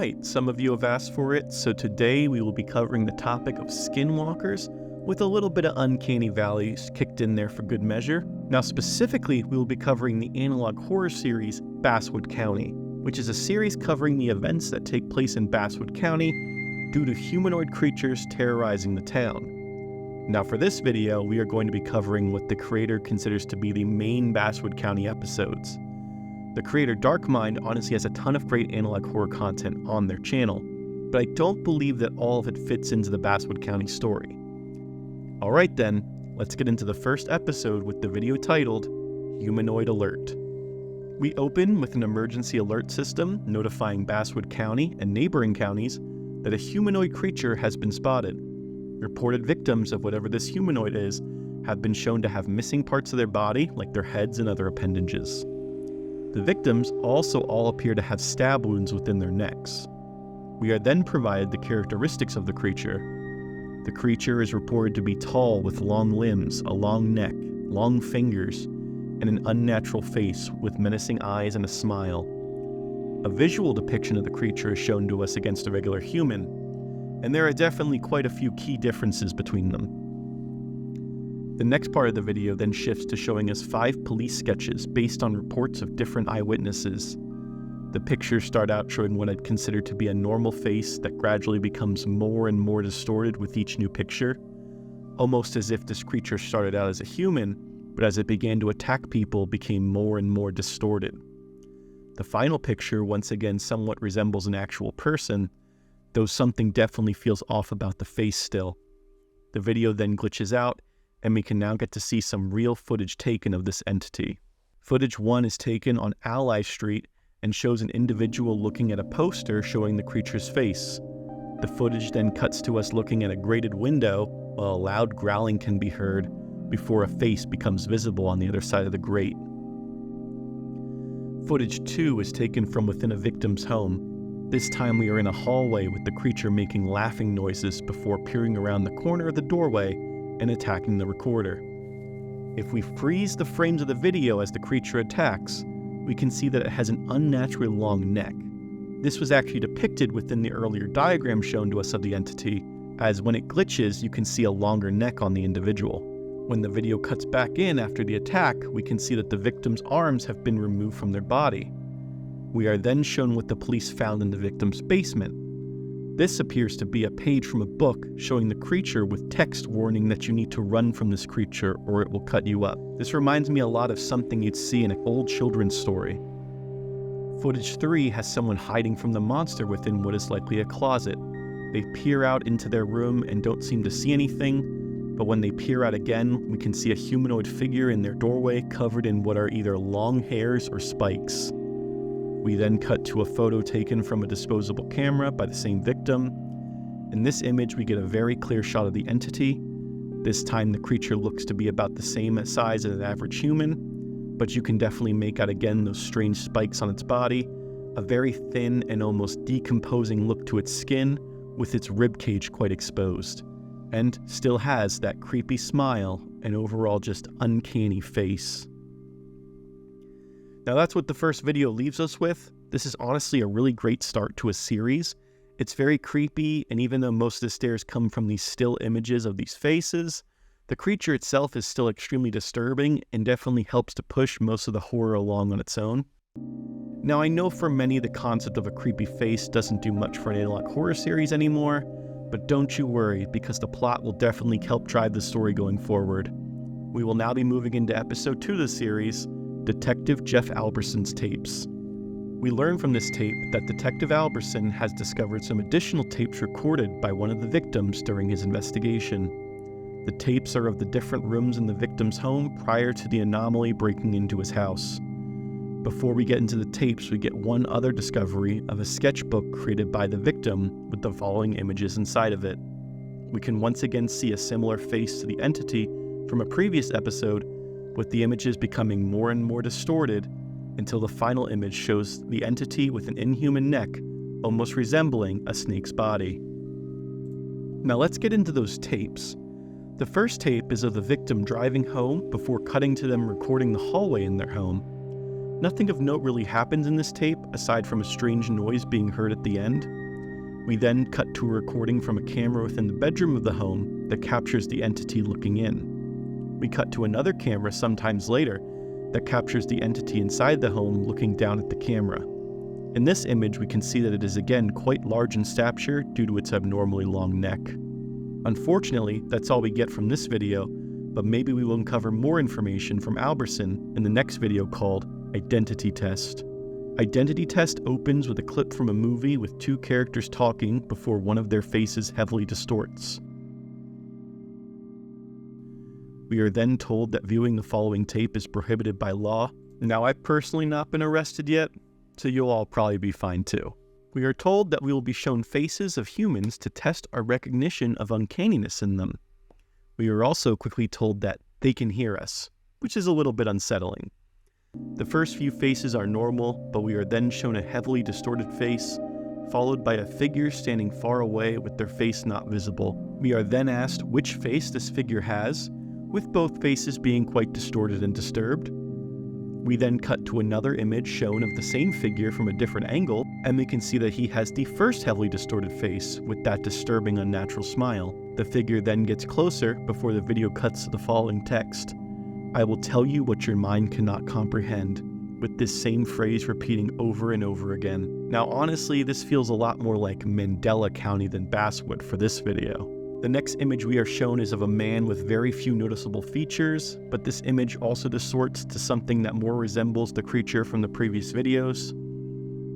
Alright, some of you have asked for it, so today we will be covering the topic of skinwalkers with a little bit of uncanny values kicked in there for good measure. Now specifically, we will be covering the analog horror series Basswood County, which is a series covering the events that take place in Basswood County due to humanoid creatures terrorizing the town. Now for this video, we are going to be covering what the creator considers to be the main Basswood County episodes. The creator Darkmind honestly has a ton of great analog horror content on their channel, but I don't believe that all of it fits into the Basswood County story. Alright then, let's get into the first episode with the video titled Humanoid Alert. We open with an emergency alert system notifying Basswood County and neighboring counties that a humanoid creature has been spotted. Reported victims of whatever this humanoid is have been shown to have missing parts of their body, like their heads and other appendages. The victims also all appear to have stab wounds within their necks. We are then provided the characteristics of the creature. The creature is reported to be tall with long limbs, a long neck, long fingers, and an unnatural face with menacing eyes and a smile. A visual depiction of the creature is shown to us against a regular human, and there are definitely quite a few key differences between them. The next part of the video then shifts to showing us 5 police sketches based on reports of different eyewitnesses. The pictures start out showing what I'd consider to be a normal face that gradually becomes more and more distorted with each new picture, almost as if this creature started out as a human, but as it began to attack people became more and more distorted. The final picture once again somewhat resembles an actual person, though something definitely feels off about the face still. The video then glitches out, and we can now get to see some real footage taken of this entity. Footage 1 is taken on Ally Street and shows an individual looking at a poster showing the creature's face. The footage then cuts to us looking at a grated window while a loud growling can be heard before a face becomes visible on the other side of the grate. Footage 2 is taken from within a victim's home. This time we are in a hallway with the creature making laughing noises before peering around the corner of the doorway and attacking the recorder. If we freeze the frames of the video as the creature attacks, we can see that it has an unnaturally long neck. This was actually depicted within the earlier diagram shown to us of the entity, as when it glitches you can see a longer neck on the individual. When the video cuts back in after the attack, we can see that the victim's arms have been removed from their body. We are then shown what the police found in the victim's basement. This appears to be a page from a book showing the creature with text warning that you need to run from this creature or it will cut you up. This reminds me a lot of something you'd see in an old children's story. Footage 3 has someone hiding from the monster within what is likely a closet. They peer out into their room and don't seem to see anything, but when they peer out again, we can see a humanoid figure in their doorway covered in what are either long hairs or spikes. We then cut to a photo taken from a disposable camera by the same victim. In this image, we get a very clear shot of the entity. This time the creature looks to be about the same size as an average human, but you can definitely make out again those strange spikes on its body, a very thin and almost decomposing look to its skin, with its ribcage quite exposed, and still has that creepy smile and overall just uncanny face. Now that's what the first video leaves us with. This is honestly a really great start to a series. It's very creepy, and even though most of the scares come from these still images of these faces, the creature itself is still extremely disturbing and definitely helps to push most of the horror along on its own. Now I know for many the concept of a creepy face doesn't do much for an analog horror series anymore, but don't you worry, because the plot will definitely help drive the story going forward. We will now be moving into episode 2 of the series, Detective Jeff Alberson's tapes. We learn from this tape that Detective Alberson has discovered some additional tapes recorded by one of the victims during his investigation. The tapes are of the different rooms in the victim's home prior to the anomaly breaking into his house. Before we get into the tapes, we get one other discovery of a sketchbook created by the victim with the following images inside of it. We can once again see a similar face to the entity from a previous episode, with the images becoming more and more distorted until the final image shows the entity with an inhuman neck, almost resembling a snake's body. Now let's get into those tapes. The first tape is of the victim driving home before cutting to them recording the hallway in their home. Nothing of note really happens in this tape, aside from a strange noise being heard at the end. We then cut to a recording from a camera within the bedroom of the home that captures the entity looking in. We cut to another camera sometimes later that captures the entity inside the home looking down at the camera. In this image, we can see that it is again quite large in stature due to its abnormally long neck. Unfortunately, that's all we get from this video, but maybe we will uncover more information from Alberson in the next video called Identity Test. Identity Test opens with a clip from a movie with two characters talking before one of their faces heavily distorts. We are then told that viewing the following tape is prohibited by law. Now, I've personally not been arrested yet, so you'll all probably be fine too. We are told that we will be shown faces of humans to test our recognition of uncanniness in them. We are also quickly told that they can hear us, which is a little bit unsettling. The first few faces are normal, but we are then shown a heavily distorted face, followed by a figure standing far away with their face not visible. We are then asked which face this figure has, with both faces being quite distorted and disturbed. We then cut to another image shown of the same figure from a different angle, and we can see that he has the first heavily distorted face with that disturbing unnatural smile. The figure then gets closer before the video cuts to the following text: "I will tell you what your mind cannot comprehend," with this same phrase repeating over and over again. Now honestly, this feels a lot more like Mandela County than Basswood for this video. The next image we are shown is of a man with very few noticeable features, but this image also distorts to something that more resembles the creature from the previous videos.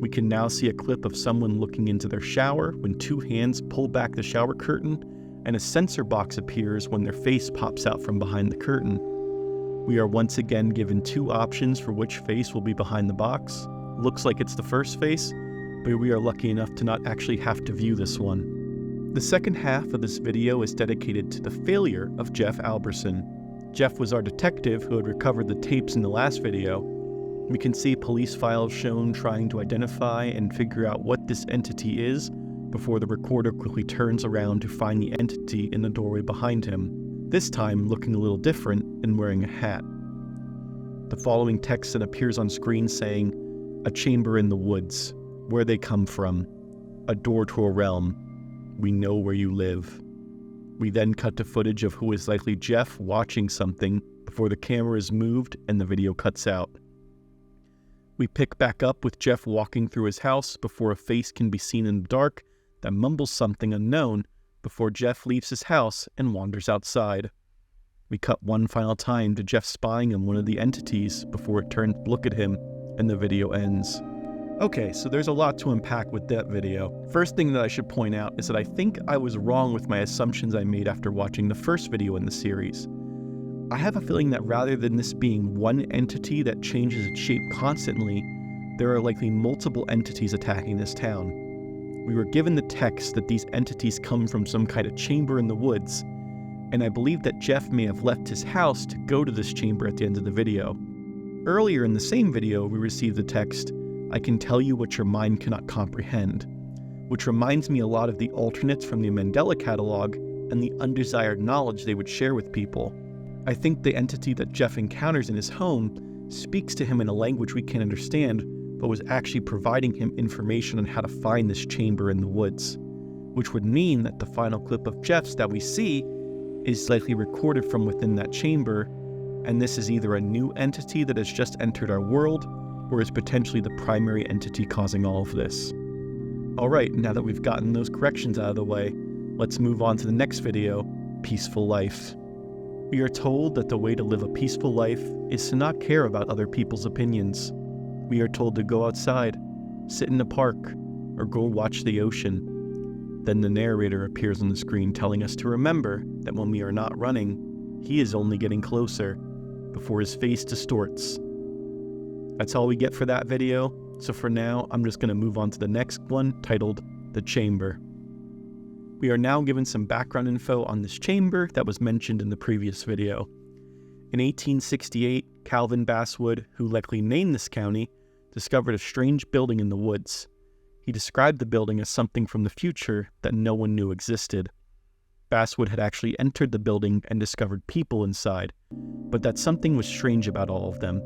We can now see a clip of someone looking into their shower when two hands pull back the shower curtain, and a sensor box appears when their face pops out from behind the curtain. We are once again given two options for which face will be behind the box. Looks like it's the first face, but we are lucky enough to not actually have to view this one. The second half of this video is dedicated to the failure of Jeff Alberson. Jeff was our detective who had recovered the tapes in the last video. We can see police files shown trying to identify and figure out what this entity is before the recorder quickly turns around to find the entity in the doorway behind him, this time looking a little different and wearing a hat. The following text then appears on screen saying, "A chamber in the woods, where they come from, a door to a realm. We know where you live." We then cut to footage of who is likely Jeff watching something before the camera is moved and the video cuts out. We pick back up with Jeff walking through his house before a face can be seen in the dark that mumbles something unknown before Jeff leaves his house and wanders outside. We cut one final time to Jeff spying on one of the entities before it turns to look at him and the video ends. Okay, so there's a lot to unpack with that video. First thing that I should point out is that I think I was wrong with my assumptions I made after watching the first video in the series. I have a feeling that rather than this being one entity that changes its shape constantly, there are likely multiple entities attacking this town. We were given the text that these entities come from some kind of chamber in the woods, and I believe that Jeff may have left his house to go to this chamber at the end of the video. Earlier in the same video, we received the text, "I can tell you what your mind cannot comprehend," which reminds me a lot of the alternates from the Mandela catalog and the undesired knowledge they would share with people. I think the entity that Jeff encounters in his home speaks to him in a language we can't understand, but was actually providing him information on how to find this chamber in the woods, which would mean that the final clip of Jeff's that we see is likely recorded from within that chamber, and this is either a new entity that has just entered our world, or is potentially the primary entity causing all of this. Alright, now that we've gotten those corrections out of the way, let's move on to the next video, Peaceful Life. We are told that the way to live a peaceful life is to not care about other people's opinions. We are told to go outside, sit in a park, or go watch the ocean. Then the narrator appears on the screen telling us to remember that when we are not running, he is only getting closer, before his face distorts. That's all we get for that video, so for now, I'm just going to move on to the next one, titled The Chamber. We are now given some background info on this chamber that was mentioned in the previous video. In 1868, Calvin Basswood, who likely named this county, discovered a strange building in the woods. He described the building as something from the future that no one knew existed. Basswood had actually entered the building and discovered people inside, but that something was strange about all of them.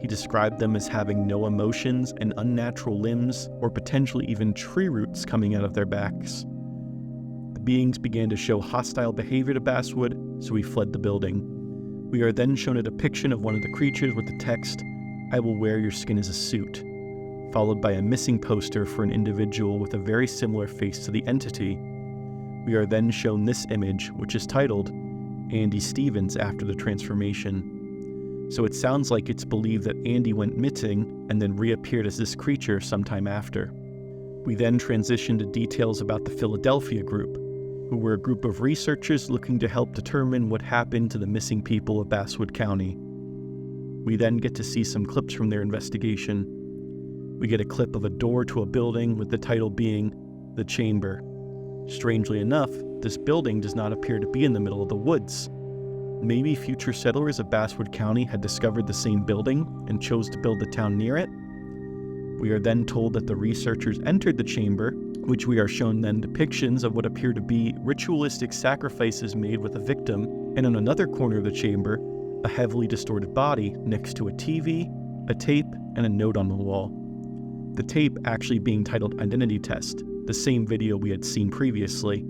He described them as having no emotions and unnatural limbs, or potentially even tree roots coming out of their backs. The beings began to show hostile behavior to Basswood, so he fled the building. We are then shown a depiction of one of the creatures with the text, "I will wear your skin as a suit," followed by a missing poster for an individual with a very similar face to the entity. We are then shown this image, which is titled Andy Stevens after the transformation. So it sounds like it's believed that Andy went missing and then reappeared as this creature sometime after. We then transition to details about the Philadelphia group, who were a group of researchers looking to help determine what happened to the missing people of Basswood County. We then get to see some clips from their investigation. We get a clip of a door to a building with the title being The Chamber. Strangely enough, this building does not appear to be in the middle of the woods. Maybe future settlers of Basswood County had discovered the same building and chose to build the town near it. We are then told that the researchers entered the chamber, which we are shown then depictions of what appear to be ritualistic sacrifices made with a victim, and in another corner of the chamber, a heavily distorted body next to a TV, a tape, and a note on the wall. The tape actually being titled Identity Test, the same video we had seen previously,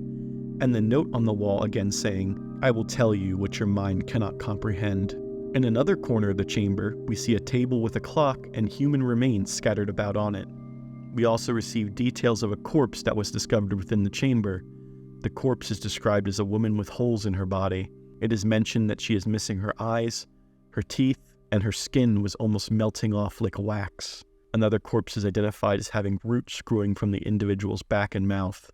and the note on the wall again saying, "I will tell you what your mind cannot comprehend." In another corner of the chamber, we see a table with a clock and human remains scattered about on it. We also receive details of a corpse that was discovered within the chamber. The corpse is described as a woman with holes in her body. It is mentioned that she is missing her eyes, her teeth, and her skin was almost melting off like wax. Another corpse is identified as having roots growing from the individual's back and mouth.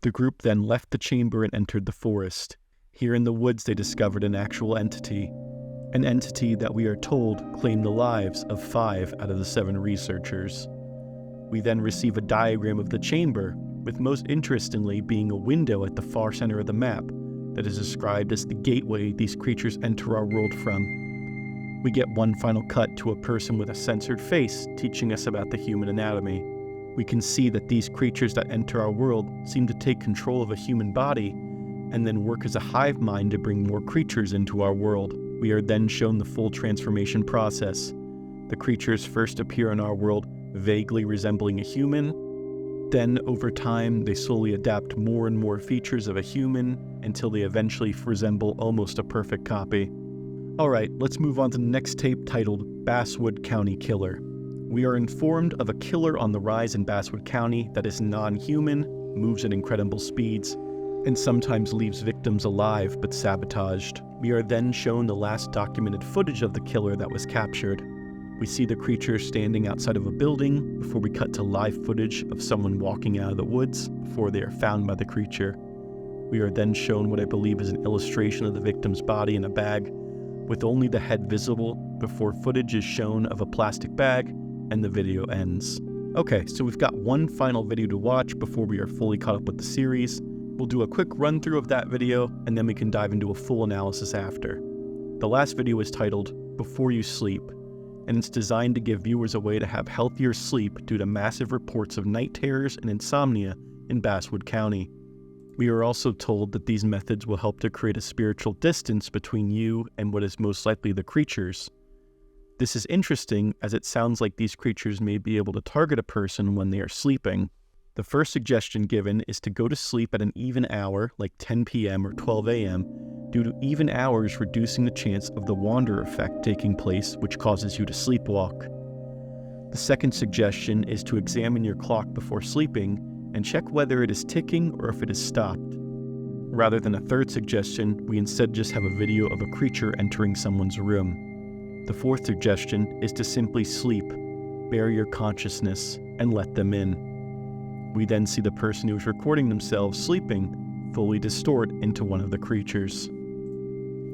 The group then left the chamber and entered the forest. Here in the woods they discovered an actual entity. An entity that we are told claimed the lives of 5 out of the 7 researchers. We then receive a diagram of the chamber, with most interestingly being a window at the far center of the map that is described as the gateway these creatures enter our world from. We get one final cut to a person with a censored face teaching us about the human anatomy. We can see that these creatures that enter our world seem to take control of a human body and then work as a hive mind to bring more creatures into our world. We are then shown the full transformation process. The creatures first appear in our world vaguely resembling a human. Then, over time, they slowly adapt more and more features of a human until they eventually resemble almost a perfect copy. Alright, let's move on to the next tape titled Basswood County Killer. We are informed of a killer on the rise in Basswood County that is non-human, moves at incredible speeds, and sometimes leaves victims alive but sabotaged. We are then shown the last documented footage of the killer that was captured. We see the creature standing outside of a building before we cut to live footage of someone walking out of the woods before they are found by the creature. We are then shown what I believe is an illustration of the victim's body in a bag, with only the head visible before footage is shown of a plastic bag and the video ends. Okay, so we've got one final video to watch before we are fully caught up with the series. We'll do a quick run through of that video and then we can dive into a full analysis after. The last video is titled Before You Sleep, and it's designed to give viewers a way to have healthier sleep due to massive reports of night terrors and insomnia in Basswood County. We are also told that these methods will help to create a spiritual distance between you and what is most likely the creatures. This is interesting as it sounds like these creatures may be able to target a person when they are sleeping. The first suggestion given is to go to sleep at an even hour, like 10 p.m. or 12 a.m., due to even hours reducing the chance of the wander effect taking place, which causes you to sleepwalk. The second suggestion is to examine your clock before sleeping and check whether it is ticking or if it is stopped. Rather than a third suggestion, we instead just have a video of a creature entering someone's room. The fourth suggestion is to simply sleep, bury your consciousness, and let them in. We then see the person who is recording themselves sleeping fully distort into one of the creatures.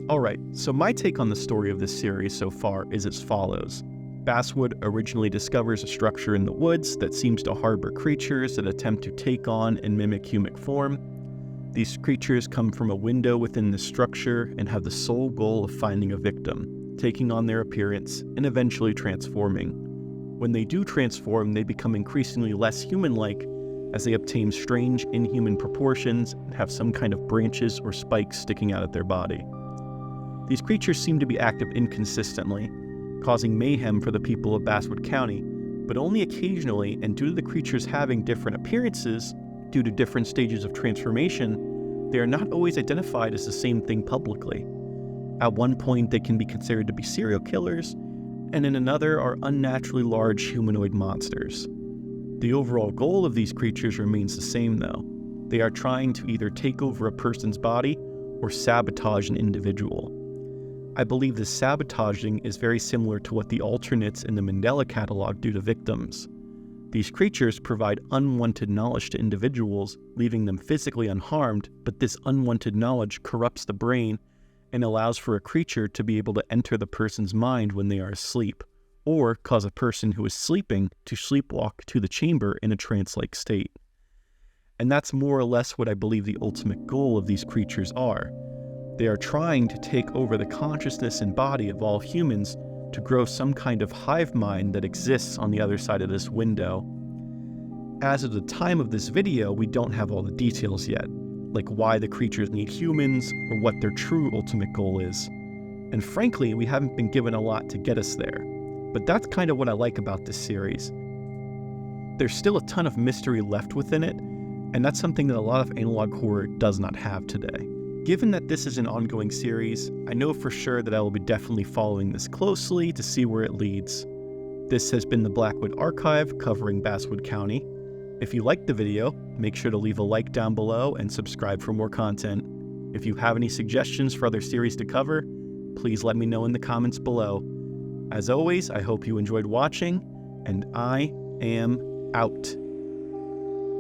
Alright, so my take on the story of this series so far is as follows. Basswood originally discovers a structure in the woods that seems to harbor creatures that attempt to take on and mimic human form. These creatures come from a window within the structure and have the sole goal of finding a victim, taking on their appearance, and eventually transforming. When they do transform, they become increasingly less human-like as they obtain strange, inhuman proportions and have some kind of branches or spikes sticking out of their body. These creatures seem to be active inconsistently. causing mayhem for the people of Basswood County, but only occasionally, and due to the creatures having different appearances, due to different stages of transformation, they are not always identified as the same thing publicly. At one point, they can be considered to be serial killers, and in another are unnaturally large humanoid monsters. The overall goal of these creatures remains the same though. They are trying to either take over a person's body or sabotage an individual. I believe this sabotaging is very similar to what the alternates in the Mandela catalog do to victims. These creatures provide unwanted knowledge to individuals, leaving them physically unharmed, but this unwanted knowledge corrupts the brain and allows for a creature to be able to enter the person's mind when they are asleep, or cause a person who is sleeping to sleepwalk to the chamber in a trance-like state. And that's more or less what I believe the ultimate goal of these creatures are. They are trying to take over the consciousness and body of all humans to grow some kind of hive mind that exists on the other side of this window. As of the time of this video, we don't have all the details yet, like why the creatures need humans or what their true ultimate goal is. And frankly, we haven't been given a lot to get us there. But that's kind of what I like about this series. There's still a ton of mystery left within it, and that's something that a lot of analog horror does not have today. Given that this is an ongoing series, I know for sure that I will be definitely following this closely to see where it leads. This has been the Blackwood Archive covering Basswood County. If you liked the video, make sure to leave a like down below and subscribe for more content. If you have any suggestions for other series to cover, please let me know in the comments below. As always, I hope you enjoyed watching, and I am out.